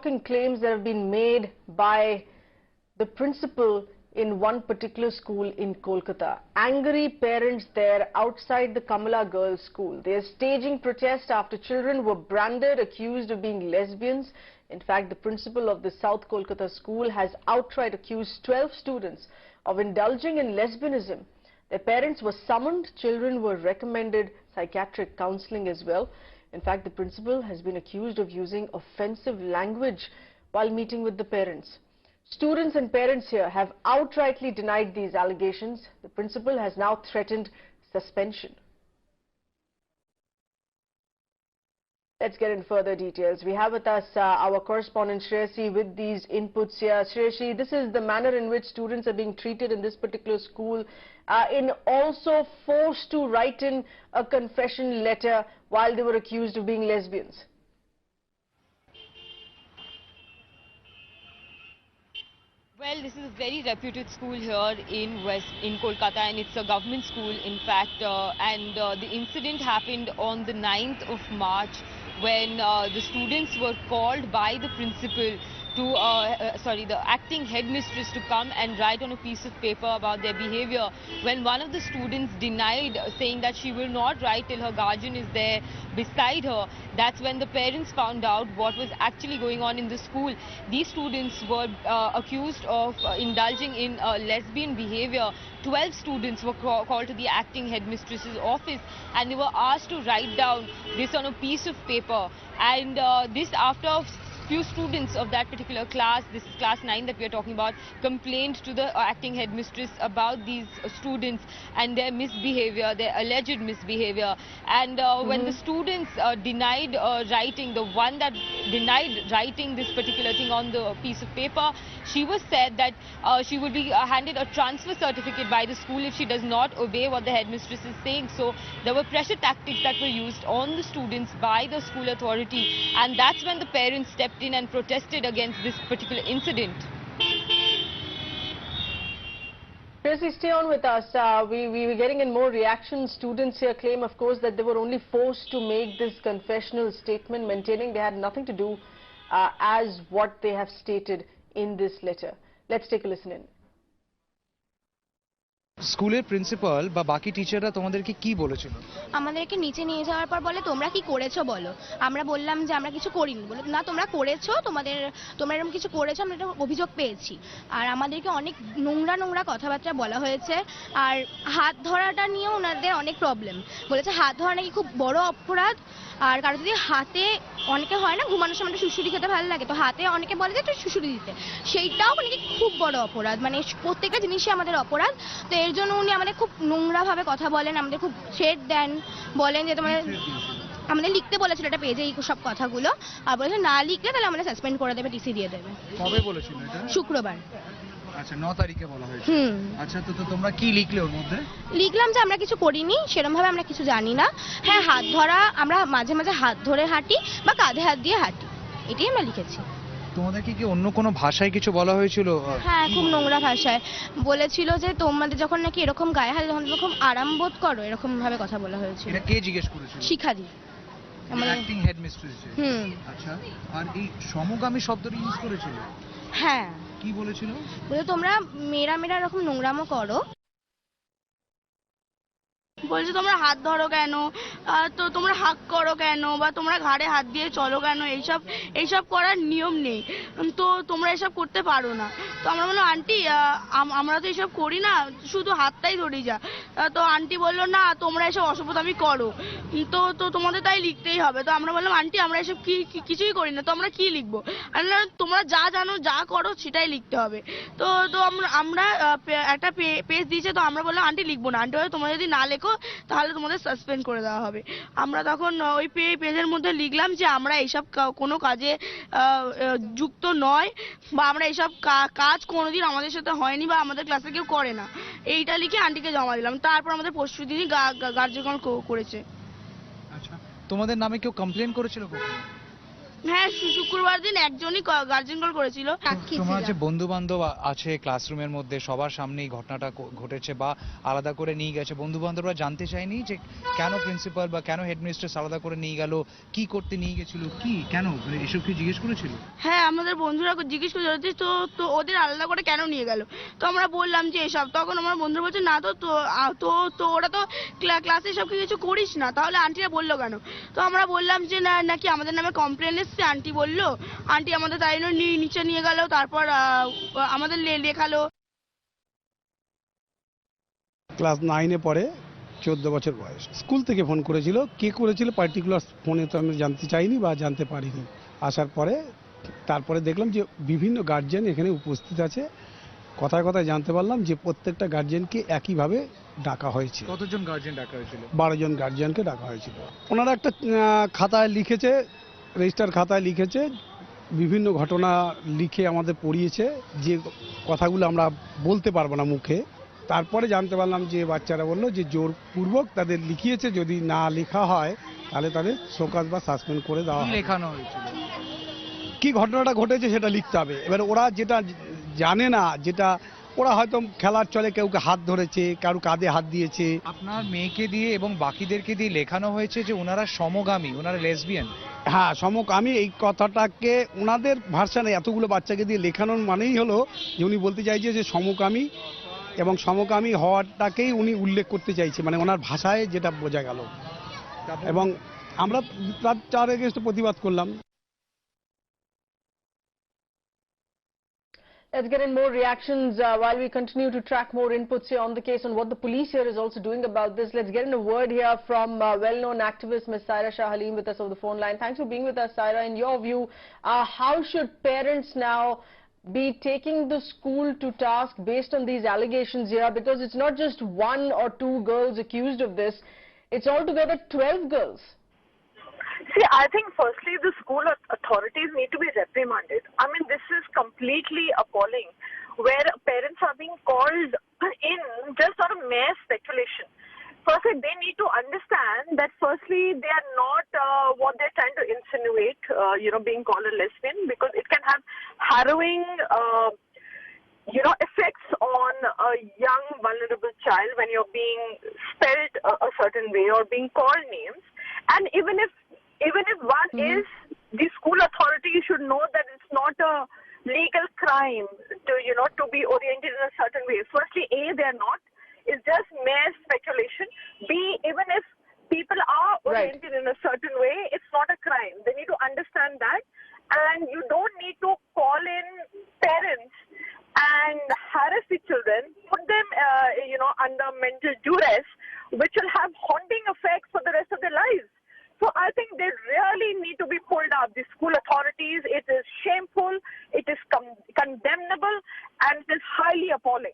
shocking claims that have been made by the principal in one particular school in Kolkata. Angry parents there outside the Kamala Girls' School. They are staging protest after children were branded, accused of being lesbians. In fact, the principal of the South Kolkata school has outright accused 12 students of indulging in lesbianism. Their parents were summoned. Children were recommended psychiatric counseling as well. In fact, the principal has been accused of using offensive language while meeting with the parents. Students and parents here have outrightly denied these allegations. The principal has now threatened suspension. Let's get in further details. We have with us our correspondent Shreyasi with these inputs here. Shreyasi, this is the manner in which students are being treated in this particular school, in also forced to write in a confession letter while they were accused of being lesbians. Well, this is a very reputed school here in Kolkata, and it's a government school, in fact. The incident happened on the 9th of March when the students were called by the principal to, the acting headmistress to come and write on a piece of paper about their behavior. When one of the students denied, saying that she will not write till her guardian is there beside her, that's when the parents found out what was actually going on in the school. These students were accused of indulging in lesbian behavior. 12 students were called to the acting headmistress's office, and they were asked to write down this on a piece of paper. And this after few students of that particular class, this is class 9 that we are talking about, complained to the acting headmistress about these students and their misbehavior, their alleged misbehavior. And when the students denied writing, the one that denied writing this particular thing on the piece of paper, she was said that she would be handed a transfer certificate by the school if she does not obey what the headmistress is saying. So there were pressure tactics that were used on the students by the school authority, and that's when the parents stepped in and protested against this particular incident. Tracy, stay on with us. We were getting in more reactions. Students here claim, of course, that they were only forced to make this confessional statement, maintaining they had nothing to do as what they have stated in this letter. Let's take a listen in. স্কুলের principal বা বাকি টিচাররা তোমাদেরকে কি বলেছিল? আমাদেরকে নিচে নিয়ে যাওয়ার পর বলে তোমরা কি করেছো বলো। আমরা বললাম যে আমরা কিছু করিনি। বলে না, তোমরা করেছো, তোমরা এরকম কিছু করেছো, আমরা একটা অভিযোগ পেয়েছি। আর আমাদেরকে অনেক নোংরা কথাবার্তা বলা হয়েছে। আর হাত ধরাটা নিয়েও ওনাদের অনেক প্রবলেম। বলেছে হাত ধরা নাকি খুব বড় অপরাধ। আর কারো যদি হাতে, অনেকে হয় না ঘুমানোর সময় শুশুরি খেতে ভালো লাগে, তো হাতে অনেকে বলে যে একটু শুশুরি দিতে, সেইটাও নাকি খুব বড় অপরাধ। মানে প্রত্যেকটা জিনিসই আমাদের অপরাধ। তো এর জন্য উনি আমাদের খুব নোংরাভাবে কথা বলেন, আমাদের খুব থ্রেট দেন, বলেন যে তোমার আমাদের লিখতে বলেছিল একটা পেজে এই সব কথাগুলো, আর বলেছে না লিখলে তাহলে আমাদের সাসপেন্ড করে দেবে, টিসি দিয়ে দেবে। কবে বলেছিল এটা? শুক্রবার। আচ্ছা, 9 তারিখে বলা হয়েছে। আচ্ছা, তো তোমরা কি লিখলে ওর মধ্যে? লিখলাম যে আমরা কিছু করিনি, সেরকম ভাবে আমরা কিছু জানি না। হ্যাঁ, হাত ধরা, আমরা মাঝে মাঝে হাত ধরে হাঁটি বা কাঁধে হাত দিয়ে হাঁটি, এটাই আমরা লিখেছি। তোমাদেরকে কি অন্য কোনো ভাষায় কিছু বলা হয়েছিল? হ্যাঁ, খুব নোংরা ভাষায় বলেছিল যে তোমাদের যখন নাকি এরকম গায়ে হাত তখন খুব আরাম বোধ করো, এরকম ভাবে কথা বলা হয়েছিল। এটা কে জিজ্ঞেস করেছিল? শিখাদি, আমাদের অ্যাক্টিং হেডমিস্ট্রেস। আচ্ছা, আর এই সমগামী শব্দটা ইউজ করেছিল? হ্যাঁ। কি বলেছিল? বলে তোমরা মেয়েরা এরকম নোংরামো করো। বলছে তোমরা হাত ধরো কেন, তো তোমরা হাক করো কেন, বা তোমরা ঘাড়ে হাত দিয়ে চলো কেন, এইসব করার নিয়ম নেই, তো তোমরা এসব করতে পারো না। তো আমরা বললাম আন্টি আমরা তো এসব করি না, শুধু হাতটাই ধরি যা। তো আন্টি বললো না তোমরা এসব অসভ্যতামি করো, তো তোমাদের তাই লিখতেই হবে। তো আমরা বললাম আন্টি আমরা এসব কিছুই করি না, তো আমরা কি লিখবো? তোমরা যা জানো যা করো সেটাই লিখতে হবে। তো আমরা একটা পেজ দিয়েছে, তো আমরা বললাম আন্টি লিখবো না। আন্টি বলে তোমরা যদি না লেখো তাহলে তোমাদের সাসপেন্ড করে দেওয়া হবে। আমরা তখন ওই পেজের মধ্যে লিখলাম যে আমরা এইসব কোনো কাজে যুক্ত নয়, বা আমরা এইসব কাজ কোনোদিন আমাদের সাথে হয়নি বা আমাদের ক্লাসে কেউ করে না, এইটা লিখে আন্টিকে জমা দিলাম। তারপর আমাদের পরশু দিনই কার্যক্রম করেছে। আচ্ছা, তোমাদের নামে কেউ কমপ্লেন করেছিল? হ্যাঁ, শুক্রবার দিন একজনই গার্জেন কল করেছিল। সাক্ষী তোমার যে ছিলাম। বন্ধু বান্ধব আছে ক্লাসরুমের মধ্যে, সবার সামনেই ঘটনাটা ঘটেছে বা আলাদা করে নিয়ে গেছে, বন্ধু বান্ধবরা জানতে চায়নি যে কেন প্রিন্সিপাল বা কেন হেডমিস্ট্রেস আলাদা করে নিয়ে গেল, কি করতে নিয়ে গেছিল, কি কেন, মানে এসব কি জিজ্ঞেস করেছিল? হ্যাঁ, আমাদের বন্ধুরা জিজ্ঞেস করে যে তো তো ওদের আলাদা করে কেন নিয়ে গেল। তো আমরা বললাম যে এসব, তখন আমার বন্ধুরা বলছে না তো তো তো তো ওরা তো ক্লাসে এসব কিছু করিস না, তাহলে আন্টিরা বললো কেন। তো আমরা বললাম যে না, নাকি আমাদের নামে কমপ্লেন এসছে, আন্টি বললো, আন্টি আমাদের তাই জন্য নিচে নিয়ে গেল, তারপর আমাদের লেখালো। ক্লাস 9-এ পড়ে, 14 বছর বয়স। স্কুল থেকে ফোন করেছিল, কে করেছিল পার্টিকুলার ফোনে তো আমি জানতে চাইনি বা জানতে পারিনি। আসার পরে তারপরে দেখলাম যে বিভিন্ন গার্জেন এখানে উপস্থিত আছে। কথায় কথায় জানতে পারলাম যে প্রত্যেকটা গার্জেনকে একইভাবে ডাকা হয়েছে। কতজন গার্জেন ডাকা হয়েছিল? 12 জন গার্জিয়ানকে ডাকা হয়েছিল। ওনারা একটা খাতায় লিখেছে, রেজিস্টার খাতায় লিখেছে, বিভিন্ন ঘটনা লিখে আমাদের পড়িয়েছে, যে কথাগুলো আমরা বলতে পারবো না মুখে। তারপরে জানতে পারলাম যে বাচ্চারা বললো যে জোরপূর্বক তাদের লিখিয়েছে, যদি না লেখা হয় তাহলে তাদের শোকজ বা সাসপেন্ড করে দেওয়া কি হয়। লেখানো হয়েছিল? কি ঘটনাটা ঘটেছে সেটা লিখতে হবে। এবার ওরা যেটা জানে না, যেটা ওরা হয়তো খেলার চলে কাউকে হাত ধরেছে, কারো কাঁধে হাত দিয়েছে। আপনার মেয়েকে দিয়ে এবং বাকিদেরকে দিয়ে লেখানো হয়েছে যে ওনারা সমগামী, ওনারা লেসবিয়ান। হ্যাঁ, আমি এই কথাটাকে ওনাদের ভার্সানে এতগুলো বাচ্চাকে দিয়ে লেখানোর মানেই হলো যে উনি বলতে চাইছে যে সমকামী, এবং সমকামী হওয়াটাকেই উনি উল্লেখ করতে চাইছে, মানে ওনার ভাষায় যেটা বোঝা গেল। এবং আমরা তার এগেইনস্টে প্রতিবাদ করলাম। Let's get in more reactions while we continue to track more inputs here on the case on what the police here is also doing about this. Let's get in a word here from well-known activist Ms. Saira Shah Halim with us over the phone line. Thanks for being with us, Saira. In your view, how should parents now be taking the school to task based on these allegations here? Because it's not just one or two girls accused of this, it's altogether 12 girls. See, I think firstly the school authorities need to be reprimanded. I mean, this is completely appalling, where parents are being called in just on a mere speculation. Firstly, they need to understand that firstly they are not what they're trying to insinuate, being called a lesbian, because it can have harrowing effects on a young vulnerable child when you're being spelled a certain way or being called names. And even if one is, the school authority should know that it's not a legal crime to be oriented in a certain way. Firstly, A, they're not. It's just mere speculation. B, even if people are oriented in a certain way, it's not a crime. They need to understand that. And you don't need to call in parents and harass the children, put them, under mental duress, which will have haunting effects for the rest of their lives. So I think they really need to be pulled up. The school authorities, it is shameful, it is condemnable, and it is highly appalling.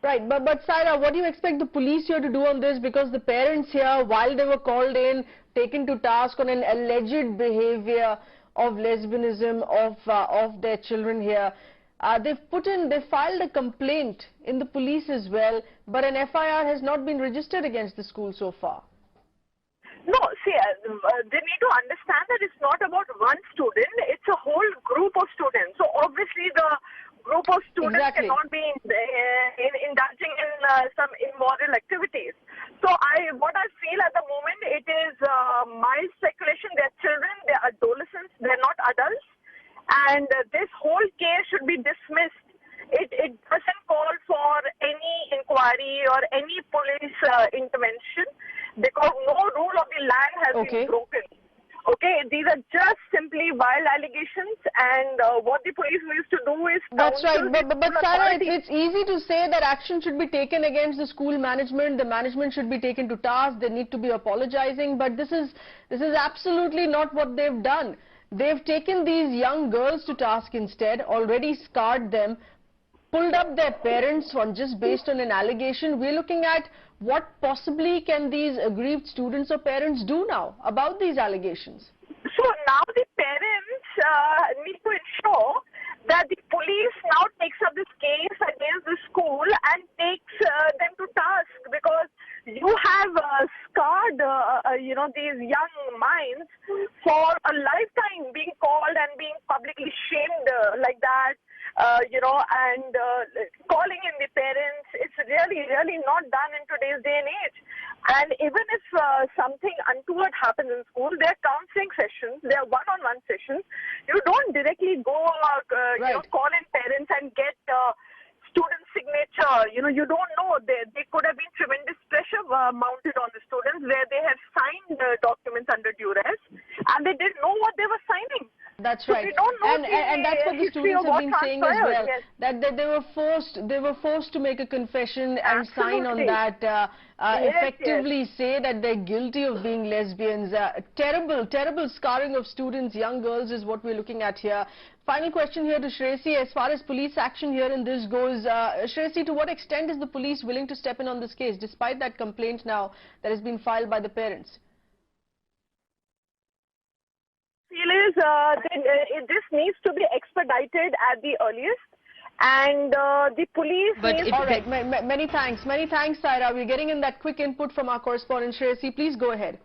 Right, but Saira, what do you expect the police here to do on this? Because the parents here, while they were called in, taken to task on an alleged behavior of lesbianism of their children here, they filed a complaint in the police as well, but an FIR has not been registered against the school so far. No, see, they need to understand that it's not about one student, it's a whole group of students. So obviously the group of students cannot be indulging in some immoral activities. So what I feel at the moment, it is mild speculation. They're children, they're adolescents, they're not adults. And this whole case should be dismissed. It doesn't call for any inquiry or any police intervention, because no rule of the land has been broken. Okay, these are just simply wild allegations, and what the police needs to do is... That's right, but Saira, it's easy to say that action should be taken against the school management, the management should be taken to task, they need to be apologizing, but this is absolutely not what they've done. They've taken these young girls to task instead, already scarred them, pulled up their parents on just based on an allegation. We're looking at what possibly can these aggrieved students or parents do now about these allegations. So now the parents need to ensure that the police now takes up this case against the school and takes them to task, because you have scarred, these young minds being called and being publicly shamed like that, and calling in the parents. It's really, really not done in today's day and age. And even if something untoward happens in school, there are counseling sessions, there are one-on-one sessions. You don't directly go, call in parents and get student signature. You don't know. There could have been tremendous pressure mounted on the students where they have signed documents under duress and they didn't know what they were signing. That's So right. we don't know And that's what the history students of have been what saying as well. transpired, yes. That they were forced to make a confession and sign on Absolutely. that, Yes, effectively say that they're guilty of being lesbians. Terrible scarring of students, young girls, is what we're looking at here. Final question here to Shresi. As far as police action here in this goes, Shresi, to what extent is the police willing to step in on this case, despite that complaint now that has been filed by the parents? Feel is this needs to be expedited at the earliest, and the police But needs it- All right. Many thanks, Saira. We're getting in that quick input from our correspondent Shresi. Please go ahead.